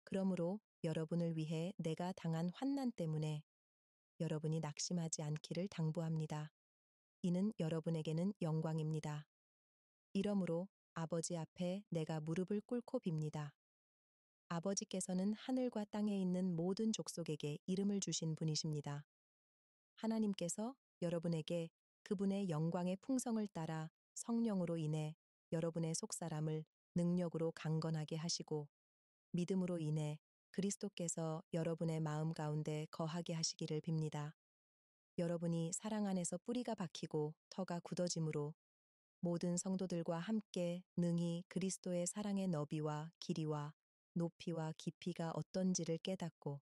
그러므로 여러분을 위해 내가 당한 환난 때문에 여러분이 낙심하지 않기를 당부합니다. 이는 여러분에게는 영광입니다. 이러므로 아버지 앞에 내가 무릎을 꿇고 빕니다. 아버지께서는 하늘과 땅에 있는 모든 족속에게 이름을 주신 분이십니다. 하나님께서 여러분에게 그분의 영광의 풍성을 따라 성령으로 인해 여러분의 속사람을 능력으로 강건하게 하시고 믿음으로 인해 그리스도께서 여러분의 마음 가운데 거하게 하시기를 빕니다. 여러분이 사랑 안에서 뿌리가 박히고 터가 굳어짐으로 모든 성도들과 함께 능히 그리스도의 사랑의 너비와 길이와 높이와 깊이가 어떤지를 깨닫고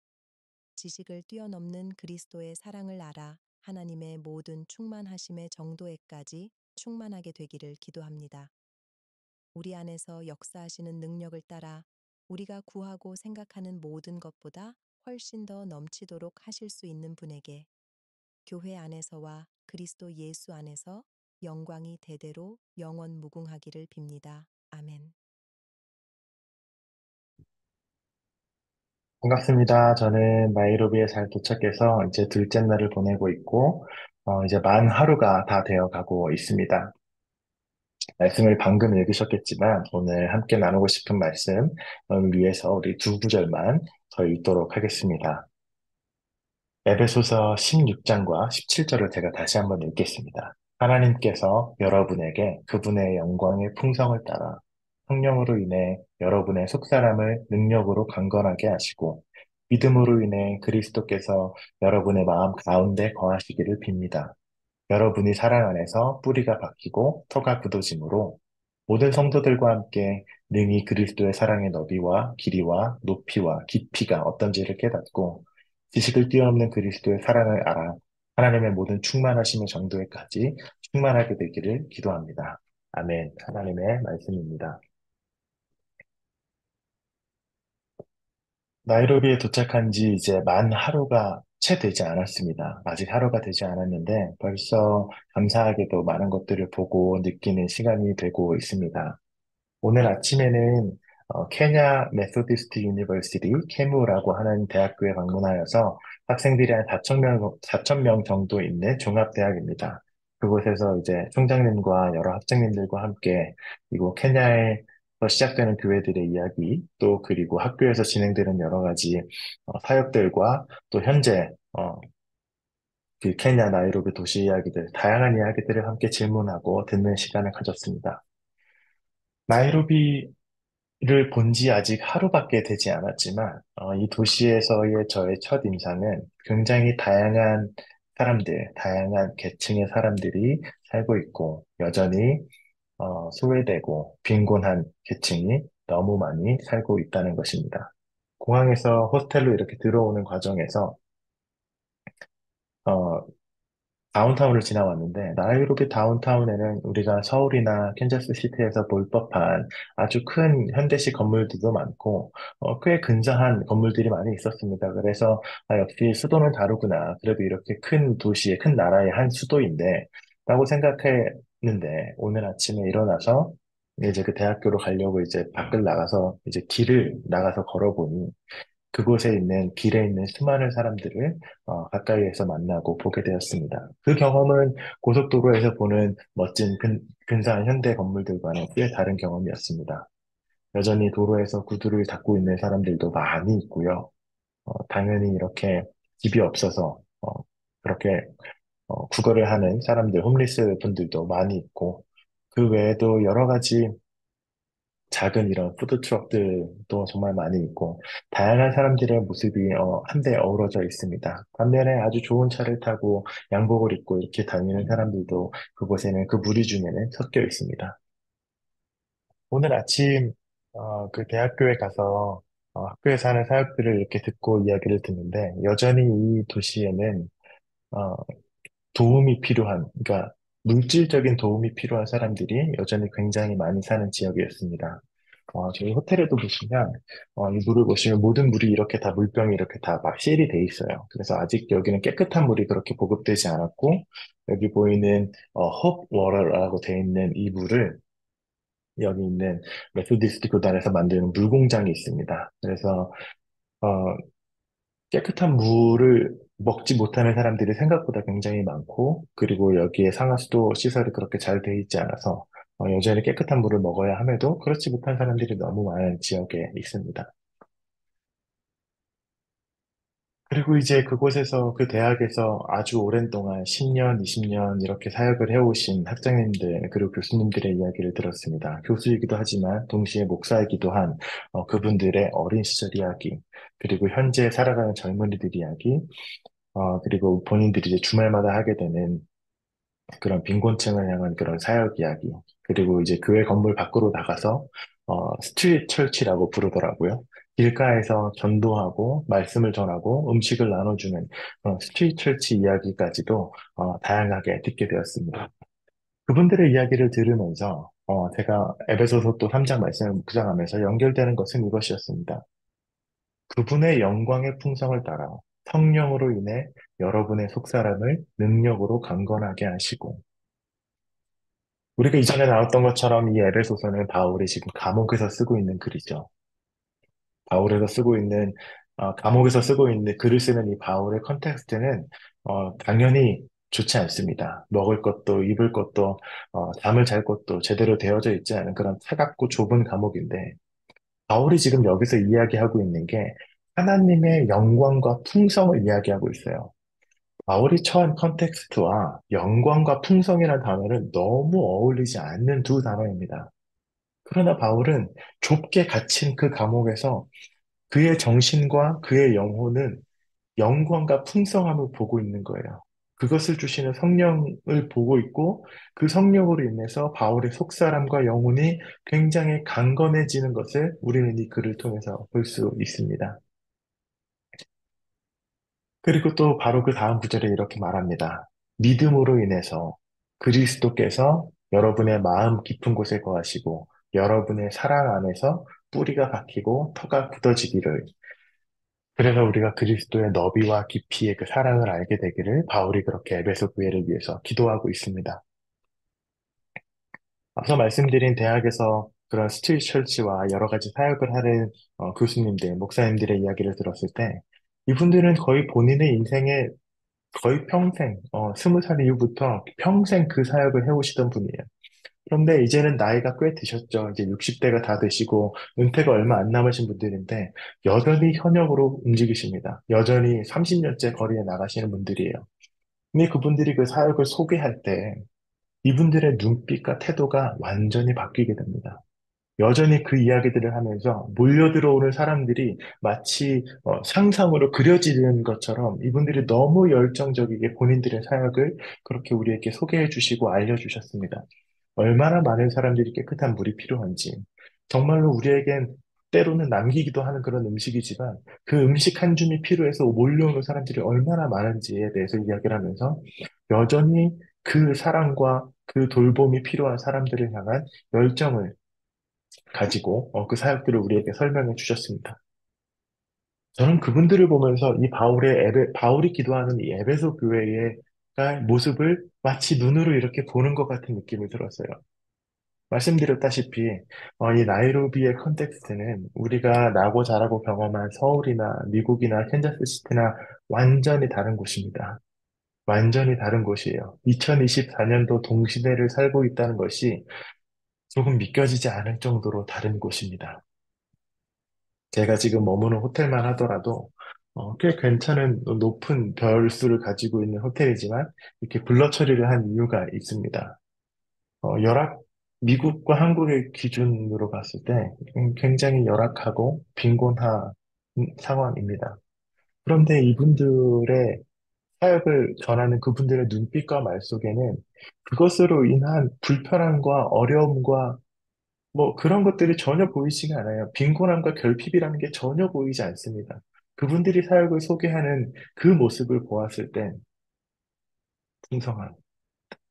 지식을 뛰어넘는 그리스도의 사랑을 알아 하나님의 모든 충만하심의 정도에까지 충만하게 되기를 기도합니다. 우리 안에서 역사하시는 능력을 따라 우리가 구하고 생각하는 모든 것보다 훨씬 더 넘치도록 하실 수 있는 분에게 교회 안에서와 그리스도 예수 안에서 영광이 대대로 영원 무궁하기를 빕니다. 아멘. 반갑습니다. 저는 나이로비에 잘 도착해서 이제 둘째 날을 보내고 있고, 이제 만 하루가 다 되어 가고 있습니다. 말씀을 방금 읽으셨겠지만, 오늘 함께 나누고 싶은 말씀을 위해서 우리 두 구절만 더 읽도록 하겠습니다. 에베소서 16장과 17절을 제가 다시 한번 읽겠습니다. 하나님께서 여러분에게 그분의 영광의 풍성을 따라 성령으로 인해 여러분의 속사람을 능력으로 강건하게 하시고 믿음으로 인해 그리스도께서 여러분의 마음 가운데 거하시기를 빕니다. 여러분이 사랑 안에서 뿌리가 박히고 터가 굳어짐으로 모든 성도들과 함께 능히 그리스도의 사랑의 너비와 길이와 높이와 깊이가 어떤지를 깨닫고 지식을 뛰어넘는 그리스도의 사랑을 알아 하나님의 모든 충만하심의 정도에까지 충만하게 되기를 기도합니다. 아멘. 하나님의 말씀입니다. 나이로비에 도착한 지 이제 만 하루가 채 되지 않았습니다. 아직 하루가 되지 않았는데 벌써 감사하게도 많은 것들을 보고 느끼는 시간이 되고 있습니다. 오늘 아침에는 케냐 메소디스트 유니버시티 케무라고 하는 대학교에 방문하여서 학생들이 한 4천 명 정도 있는 종합대학입니다. 그곳에서 이제 총장님과 여러 학장님들과 함께 이곳 케냐에서 시작되는 교회들의 이야기, 또 그리고 학교에서 진행되는 여러 가지 사역들과 또 현재 그 케냐 나이로비 도시 이야기들, 다양한 이야기들을 함께 질문하고 듣는 시간을 가졌습니다. 나이로비 를 본지 아직 하루밖에 되지 않았지만, 이 도시에서의 저의 첫 인상은 굉장히 다양한 사람들, 다양한 계층의 사람들이 살고 있고, 여전히, 소외되고 빈곤한 계층이 너무 많이 살고 있다는 것입니다. 공항에서 호스텔로 이렇게 들어오는 과정에서, 어, 다운타운을 지나왔는데, 나이로비 다운타운에는 우리가 서울이나 캔자스 시티에서 볼 법한 아주 큰 현대식 건물들도 많고, 꽤 근사한 건물들이 많이 있었습니다. 그래서, 역시 수도는 다르구나. 그래도 이렇게 큰 도시의, 큰 나라의 한 수도인데, 라고 생각했는데, 오늘 아침에 일어나서, 이제 그 대학교로 가려고 이제 밖을 나가서, 이제 길을 나가서 걸어보니, 그곳에 있는 길에 있는 수많은 사람들을 가까이에서 만나고 보게 되었습니다. 그 경험은 고속도로에서 보는 멋진 근사한 현대 건물들과는 꽤 다른 경험이었습니다. 여전히 도로에서 구두를 닦고 있는 사람들도 많이 있고요. 당연히 이렇게 집이 없어서 그렇게 구걸을 하는 사람들, 홈리스 분들도 많이 있고 그 외에도 여러 가지 작은 이런 푸드트럭들도 정말 많이 있고, 다양한 사람들의 모습이 한데 어우러져 있습니다. 반면에 아주 좋은 차를 타고 양복을 입고 이렇게 다니는 사람들도 그곳에는 그 무리 중에는 섞여 있습니다. 오늘 아침 그 대학교에 가서 학교에서 하는 사역들을 이렇게 듣고 이야기를 듣는데 여전히 이 도시에는 어, 도움이 필요한, 그러니까 물질적인 도움이 필요한 사람들이 여전히 굉장히 많이 사는 지역이었습니다. 저희 호텔에도 보시면, 이 물을 보시면 모든 물이 이렇게 다 물병이 이렇게 다 막 시일이 돼 있어요. 그래서 아직 여기는 깨끗한 물이 그렇게 보급되지 않았고, 여기 보이는, 홉 워터라고 돼 있는 이 물을 여기 있는 메소디스트 교단에서 만드는 물공장이 있습니다. 그래서 어, 깨끗한 물을 먹지 못하는 사람들이 생각보다 굉장히 많고, 그리고 여기에 상하수도 시설이 그렇게 잘 돼 있지 않아서 여전히 깨끗한 물을 먹어야 함에도 그렇지 못한 사람들이 너무 많은 지역에 있습니다. 그리고 이제 그곳에서, 그 대학에서 아주 오랜 동안 10년, 20년 이렇게 사역을 해오신 학장님들, 그리고 교수님들의 이야기를 들었습니다. 교수이기도 하지만 동시에 목사이기도 한 그분들의 어린 시절 이야기, 그리고 현재 살아가는 젊은이들 이야기, 그리고 본인들이 이제 주말마다 하게 되는 그런 빈곤층을 향한 그런 사역 이야기, 그리고 이제 교회 건물 밖으로 나가서 스트리트 철치라고 부르더라고요. 길가에서 전도하고 말씀을 전하고 음식을 나눠주는 그런 스트리트 철치 이야기까지도 다양하게 듣게 되었습니다. 그분들의 이야기를 들으면서 제가 에베소서 또 3장 말씀을 묵상하면서 연결되는 것은 이것이었습니다. 그분의 영광의 풍성을 따라 성령으로 인해 여러분의 속사람을 능력으로 강건하게 하시고, 우리가 이전에 나왔던 것처럼 이 에베소서는 바울이 지금 감옥에서 쓰고 있는 글이죠. 바울에서 쓰고 있는, 감옥에서 쓰고 있는 글을 쓰는 이 바울의 컨텍스트는 당연히 좋지 않습니다. 먹을 것도 입을 것도 잠을 잘 것도 제대로 되어져 있지 않은 그런 차갑고 좁은 감옥인데, 바울이 지금 여기서 이야기하고 있는 게 하나님의 영광과 풍성을 이야기하고 있어요. 바울이 처한 컨텍스트와 영광과 풍성이라는 단어는 너무 어울리지 않는 두 단어입니다. 그러나 바울은 좁게 갇힌 그 감옥에서 그의 정신과 그의 영혼은 영광과 풍성함을 보고 있는 거예요. 그것을 주시는 성령을 보고 있고, 그 성령으로 인해서 바울의 속사람과 영혼이 굉장히 강건해지는 것을 우리는 이 글을 통해서 볼 수 있습니다. 그리고 또 바로 그 다음 구절에 이렇게 말합니다. 믿음으로 인해서 그리스도께서 여러분의 마음 깊은 곳에 거하시고 여러분의 사랑 안에서 뿌리가 박히고 터가 굳어지기를, 그래서 우리가 그리스도의 너비와 깊이의 그 사랑을 알게 되기를 바울이 그렇게 에베소 교회를 위해서 기도하고 있습니다. 앞서 말씀드린 대학에서 그런 스트리트 철치와 여러 가지 사역을 하는 교수님들, 목사님들의 이야기를 들었을 때 이분들은 거의 본인의 인생의 거의 평생, 20살 이후부터 평생 그 사역을 해오시던 분이에요. 그런데 이제는 나이가 꽤 드셨죠. 이제 60대가 다 되시고 은퇴가 얼마 안 남으신 분들인데 여전히 현역으로 움직이십니다. 여전히 30년째 거리에 나가시는 분들이에요. 근데 그분들이 그 사역을 소개할 때 이분들의 눈빛과 태도가 완전히 바뀌게 됩니다. 여전히 그 이야기들을 하면서 몰려 들어오는 사람들이 마치 상상으로 그려지는 것처럼 이분들이 너무 열정적이게 본인들의 사역을 그렇게 우리에게 소개해 주시고 알려주셨습니다. 얼마나 많은 사람들이 깨끗한 물이 필요한지, 정말로 우리에겐 때로는 남기기도 하는 그런 음식이지만 그 음식 한 줌이 필요해서 몰려오는 사람들이 얼마나 많은지에 대해서 이야기를 하면서 여전히 그 사랑과 그 돌봄이 필요한 사람들을 향한 열정을 가지고 그 사역들을 우리에게 설명해 주셨습니다. 저는 그분들을 보면서 이 바울이 기도하는 이 에베소 교회의 모습을 마치 눈으로 이렇게 보는 것 같은 느낌이 들었어요. 말씀드렸다시피 이 나이로비의 컨텍스트는 우리가 나고 자라고 경험한 서울이나 미국이나 캔자스시티나 완전히 다른 곳입니다. 완전히 다른 곳이에요. 2024년도 동시대를 살고 있다는 것이 조금 믿겨지지 않을 정도로 다른 곳입니다. 제가 지금 머무는 호텔만 하더라도 꽤 괜찮은 높은 별수를 가지고 있는 호텔이지만 이렇게 블러 처리를 한 이유가 있습니다. 열악, 미국과 한국의 기준으로 봤을 때 굉장히 열악하고 빈곤한 상황입니다. 그런데 이분들의 사역을 전하는 그분들의 눈빛과 말 속에는 그것으로 인한 불편함과 어려움과 뭐 그런 것들이 전혀 보이지가 않아요. 빈곤함과 결핍이라는 게 전혀 보이지 않습니다. 그분들이 사역을 소개하는 그 모습을 보았을 땐 풍성한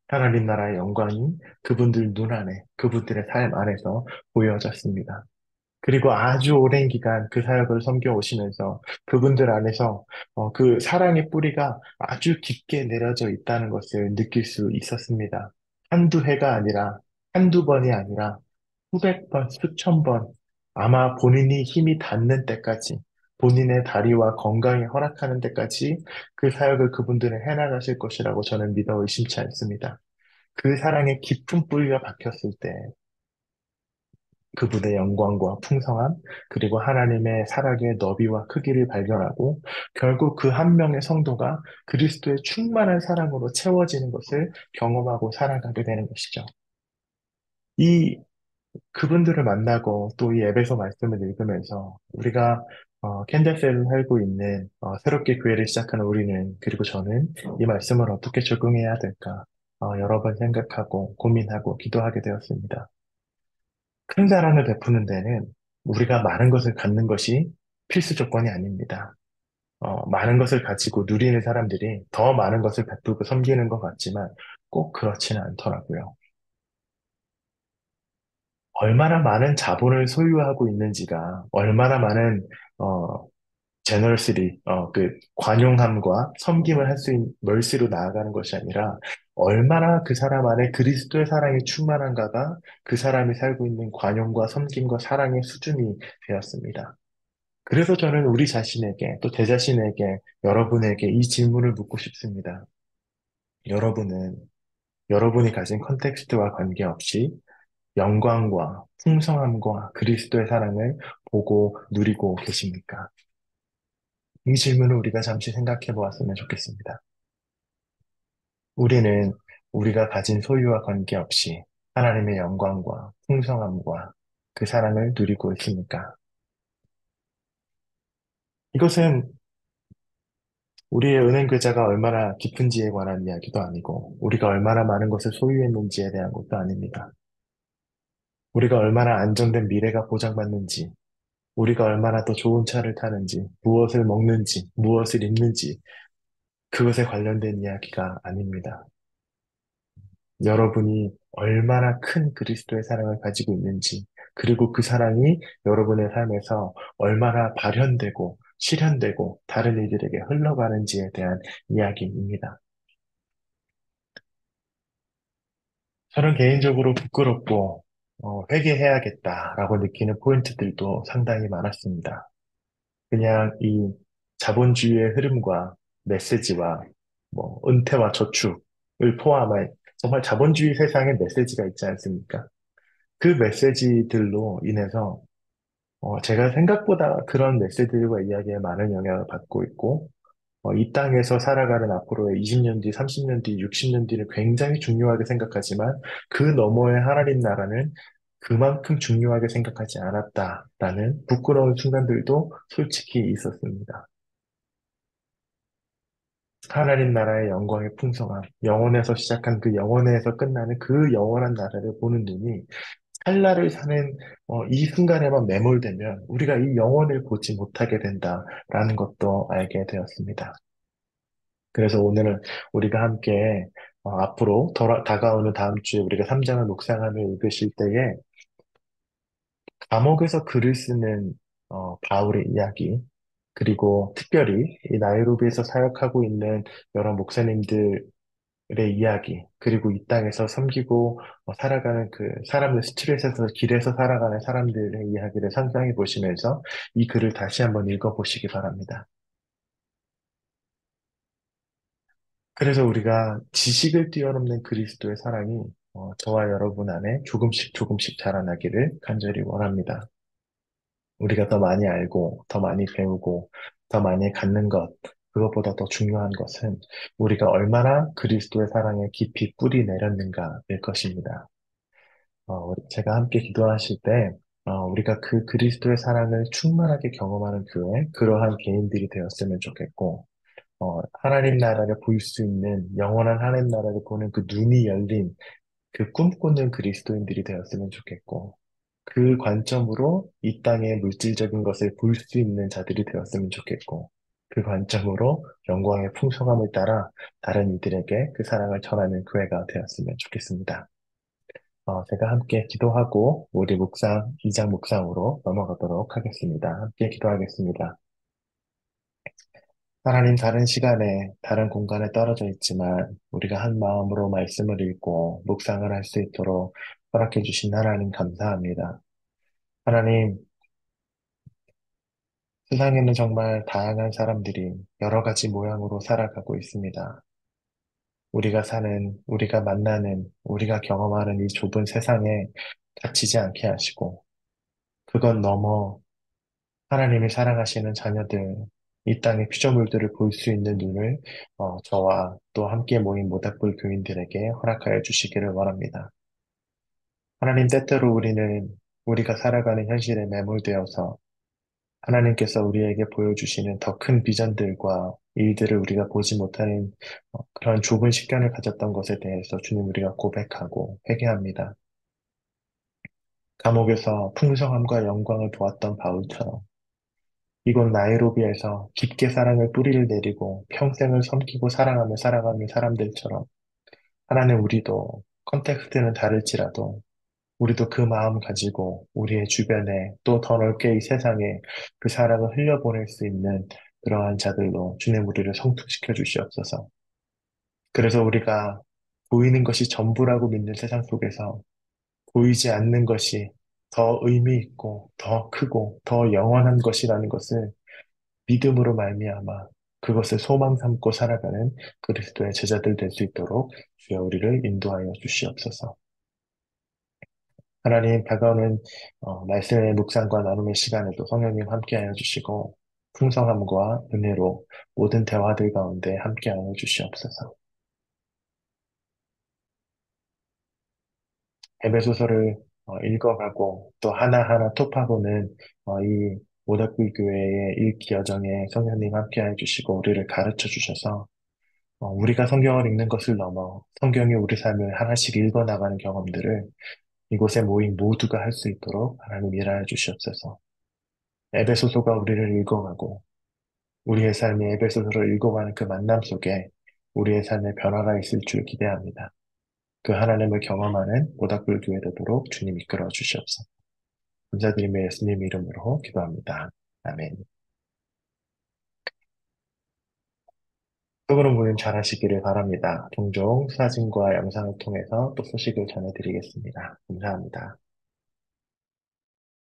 하나님 나라의 영광이 그분들 눈 안에, 그분들의 삶 안에서 보여졌습니다. 그리고 아주 오랜 기간 그 사역을 섬겨오시면서 그분들 안에서 그 사랑의 뿌리가 아주 깊게 내려져 있다는 것을 느낄 수 있었습니다. 한두 해가 아니라, 한두 번이 아니라 수백 번, 수천 번, 아마 본인이 힘이 닿는 때까지, 본인의 다리와 건강이 허락하는 때까지 그 사역을 그분들은 해나가실 것이라고 저는 믿어 의심치 않습니다. 그 사랑의 깊은 뿌리가 박혔을 때 그분의 영광과 풍성함, 그리고 하나님의 사랑의 너비와 크기를 발견하고 결국 그 한 명의 성도가 그리스도의 충만한 사랑으로 채워지는 것을 경험하고 살아가게 되는 것이죠. 이 그분들을 만나고 또 이 에베소 말씀을 읽으면서 우리가 캔자스에 살고 있는 새롭게 교회를 시작하는 우리는 그리고 저는 이 말씀을 어떻게 적용해야 될까 여러 번 생각하고 고민하고 기도하게 되었습니다. 큰 사랑을 베푸는 데는 우리가 많은 것을 갖는 것이 필수 조건이 아닙니다. 많은 것을 가지고 누리는 사람들이 더 많은 것을 베풀고 섬기는 것 같지만 꼭 그렇지는 않더라고요. 얼마나 많은 자본을 소유하고 있는지가 얼마나 많은 어 제너러스리 그 관용함과 섬김을 할 수 있는 멀시로 나아가는 것이 아니라 얼마나 그 사람 안에 그리스도의 사랑이 충만한가가 그 사람이 살고 있는 관용과 섬김과 사랑의 수준이 되었습니다. 그래서 저는 우리 자신에게 또 제 자신에게 여러분에게 이 질문을 묻고 싶습니다. 여러분은 여러분이 가진 컨텍스트와 관계없이 영광과 풍성함과 그리스도의 사랑을 보고 누리고 계십니까? 이 질문을 우리가 잠시 생각해 보았으면 좋겠습니다. 우리는 우리가 가진 소유와 관계없이 하나님의 영광과 풍성함과 그 사랑을 누리고 있습니까? 이것은 우리의 은행 계좌가 얼마나 깊은지에 관한 이야기도 아니고, 우리가 얼마나 많은 것을 소유했는지에 대한 것도 아닙니다. 우리가 얼마나 안정된 미래가 보장받는지, 우리가 얼마나 더 좋은 차를 타는지, 무엇을 먹는지, 무엇을 입는지, 그것에 관련된 이야기가 아닙니다. 여러분이 얼마나 큰 그리스도의 사랑을 가지고 있는지, 그리고 그 사랑이 여러분의 삶에서 얼마나 발현되고, 실현되고, 다른 이들에게 흘러가는지에 대한 이야기입니다. 저는 개인적으로 부끄럽고, 회개해야겠다라고 느끼는 포인트들도 상당히 많았습니다. 그냥 이 자본주의의 흐름과 메시지와 은퇴와 저축을 포함한 정말 자본주의 세상의 메시지가 있지 않습니까? 그 메시지들로 인해서 제가 생각보다 그런 메시지들과 이야기에 많은 영향을 받고 있고 이 땅에서 살아가는 앞으로의 20년 뒤, 30년 뒤, 60년 뒤를 굉장히 중요하게 생각하지만 그 너머의 하나님 나라는 그만큼 중요하게 생각하지 않았다라는 부끄러운 순간들도 솔직히 있었습니다. 하나님 나라의 영광의 풍성함, 영원에서 시작한 그 영원에서 끝나는 그 영원한 나라를 보는 눈이 찰나를 사는 이 순간에만 매몰되면 우리가 이 영혼을 보지 못하게 된다라는 것도 알게 되었습니다. 그래서 오늘은 우리가 함께 앞으로 다가오는 다음 주에 우리가 3장을 묵상하며 읽으실 때에 감옥에서 글을 쓰는 바울의 이야기, 그리고 특별히 이 나이로비에서 사역하고 있는 여러 목사님들의 이야기, 그리고 이 땅에서 섬기고 살아가는 그 사람들 스트레스에서 길에서 살아가는 사람들의 이야기를 상상해 보시면서 이 글을 다시 한번 읽어보시기 바랍니다. 그래서 우리가 지식을 뛰어넘는 그리스도의 사랑이 저와 여러분 안에 조금씩 조금씩 자라나기를 간절히 원합니다. 우리가 더 많이 알고, 더 많이 배우고, 더 많이 갖는 것, 그것보다 더 중요한 것은 우리가 얼마나 그리스도의 사랑에 깊이 뿌리 내렸는가일 것입니다. 제가 함께 기도하실 때, 우리가 그 그리스도의 사랑을 충만하게 경험하는 교회, 그러한 개인들이 되었으면 좋겠고, 하나님 나라를 볼 수 있는 영원한 하나님 나라를 보는 그 눈이 열린 그 꿈꾸는 그리스도인들이 되었으면 좋겠고, 그 관점으로 이 땅의 물질적인 것을 볼 수 있는 자들이 되었으면 좋겠고, 그 관점으로 영광의 풍성함을 따라 다른 이들에게 그 사랑을 전하는 교회가 되었으면 좋겠습니다. 제가 함께 기도하고 우리 묵상, 2장 묵상으로 넘어가도록 하겠습니다. 함께 기도하겠습니다. 하나님 다른 시간에, 다른 공간에 떨어져 있지만 우리가 한 마음으로 말씀을 읽고 묵상을 할 수 있도록 허락해 주신 하나님 감사합니다. 하나님, 세상에는 정말 다양한 사람들이 여러 가지 모양으로 살아가고 있습니다. 우리가 만나는, 우리가 경험하는 이 좁은 세상에 갇히지 않게 하시고, 그건 넘어 하나님이 사랑하시는 자녀들, 이 땅의 피조물들을 볼 수 있는 눈을 저와 또 함께 모인 모닥불 교인들에게 허락하여 주시기를 원합니다. 하나님, 때때로 우리가 살아가는 현실에 매몰되어서 하나님께서 우리에게 보여주시는 더 큰 비전들과 일들을 우리가 보지 못하는 그런 좁은 식견을 가졌던 것에 대해서 주님 우리가 고백하고 회개합니다. 감옥에서 풍성함과 영광을 보았던 바울처럼 이곳 나이로비에서 깊게 사랑의 뿌리를 내리고 평생을 섬기고 사랑하며 살아가는 사람들처럼 하나님 우리도 컨텍스트는 다를지라도 우리도 그 마음 가지고 우리의 주변에 또 더 넓게 이 세상에 그 사랑을 흘려보낼 수 있는 그러한 자들로 주님 우리를 성숙시켜 주시옵소서. 그래서 우리가 보이는 것이 전부라고 믿는 세상 속에서 보이지 않는 것이 더 의미 있고 더 크고 더 영원한 것이라는 것을 믿음으로 말미암아 그것을 소망 삼고 살아가는 그리스도의 제자들 될 수 있도록 주여 우리를 인도하여 주시옵소서. 하나님 다가오는 말씀의 묵상과 나눔의 시간에도 성령님 함께하여 주시고 풍성함과 은혜로 모든 대화들 가운데 함께하여 주시옵소서. 에베소서를 읽어가고 또 하나하나 톱하고는 이 모닥불 교회의 읽기 여정에 성령님 함께하여 주시고 우리를 가르쳐 주셔서 우리가 성경을 읽는 것을 넘어 성경이 우리 삶을 하나씩 읽어나가는 경험들을 이곳에 모인 모두가 할 수 있도록 하나님 일하여 주시옵소서. 에베소서가 우리를 읽어가고 우리의 삶이 에베소서를 읽어가는 그 만남 속에 우리의 삶에 변화가 있을 줄 기대합니다. 그 하나님을 경험하는 모닥불 교회 되도록 주님 이끌어 주시옵소서. 감사드리며 예수님 이름으로 기도합니다. 아멘. 속으로 모임 잘하시기를 바랍니다. 종종 사진과 영상을 통해서 또 소식을 전해드리겠습니다. 감사합니다.